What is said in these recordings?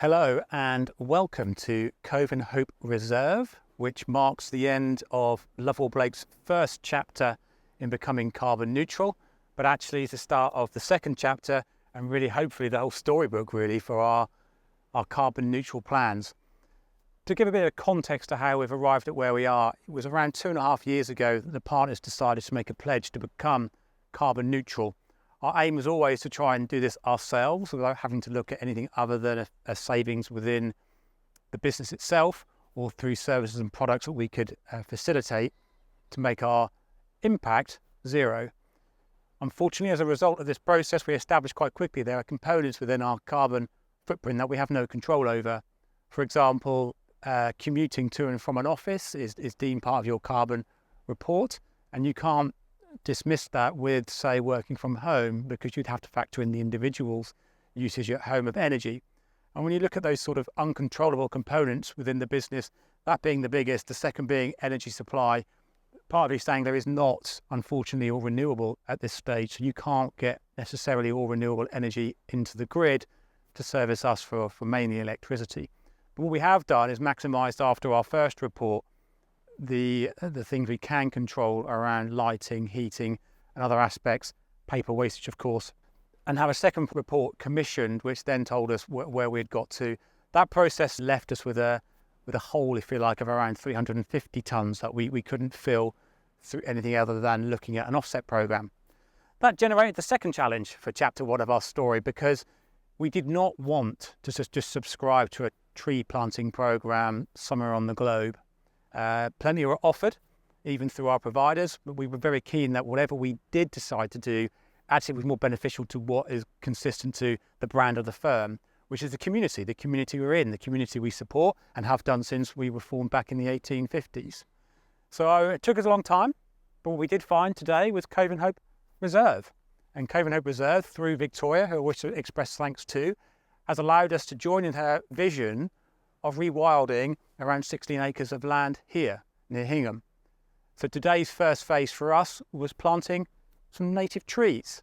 Hello and welcome to Cove and Hope Reserve, which marks the end of Lovell Blake's first chapter in becoming carbon neutral, but actually is the start of the second chapter and really hopefully the whole storybook really for our carbon neutral plans. To give a bit of context to how we've arrived at where we are, it was around 2.5 years ago that the partners decided to make a pledge to become carbon neutral. Our aim was always to try and do this ourselves without having to look at anything other than a savings within the business itself or through services and products that we could facilitate to make our impact zero. Unfortunately, as a result of this process, we established quite quickly there are components within our carbon footprint that we have no control over. For example, commuting to and from an office is deemed part of your carbon report, and you can't dismiss that with, say, working from home, because you'd have to factor in the individual's usage at home of energy. And when you look at those sort of uncontrollable components within the business, that being the biggest, the second being energy supply, partly saying there is not, unfortunately, all renewable at this stage, so you can't get necessarily all renewable energy into the grid to service us for mainly electricity. But what we have done is maximised after our first report the things we can control around lighting, heating and other aspects, paper wastage of course, and have a second report commissioned which then told us where we'd got to. That process left us with a hole, if you like, of around 350 tonnes that we couldn't fill through anything other than looking at an offset programme. That generated the second challenge for chapter 1 of our story, because we did not want to just subscribe to a tree planting programme somewhere on the globe. Plenty were offered, even through our providers, but we were very keen that whatever we did decide to do actually was more beneficial to what is consistent to the brand of the firm, which is the community we're in, the community we support and have done since we were formed back in the 1850s. So it took us a long time, but what we did find today was Cove and Hope Reserve. And Cove and Hope Reserve, through Victoria, who I wish to express thanks to, has allowed us to join in her vision of rewilding around 16 acres of land here near Hingham. So today's first phase for us was planting some native trees.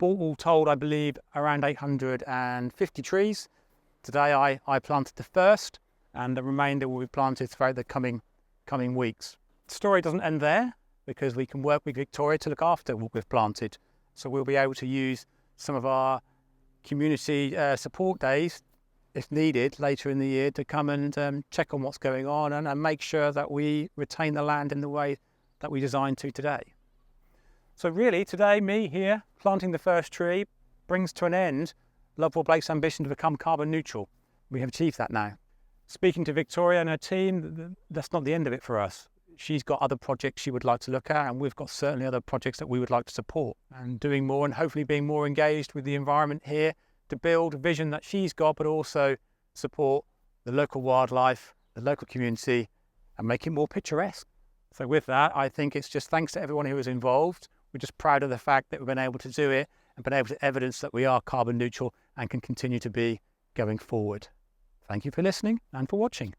All told, I believe, around 850 trees. Today I planted the first, and the remainder will be planted throughout the coming weeks. The story doesn't end there, because we can work with Victoria to look after what we've planted. So we'll be able to use some of our community support days, if needed, later in the year to come and check on what's going on and make sure that we retain the land in the way that we designed to today. So really, today, me here planting the first tree brings to an end Lovell Blake's ambition to become carbon neutral. We have achieved that now. Speaking to Victoria and her team, that's not the end of it for us. She's got other projects she would like to look at, and we've got certainly other projects that we would like to support, and doing more and hopefully being more engaged with the environment here to build a vision that she's got, but also support the local wildlife, the local community, and make it more picturesque. So with that, I think it's just thanks to everyone who was involved. We're just proud of the fact that we've been able to do it and been able to evidence that we are carbon neutral and can continue to be going forward. Thank you for listening and for watching.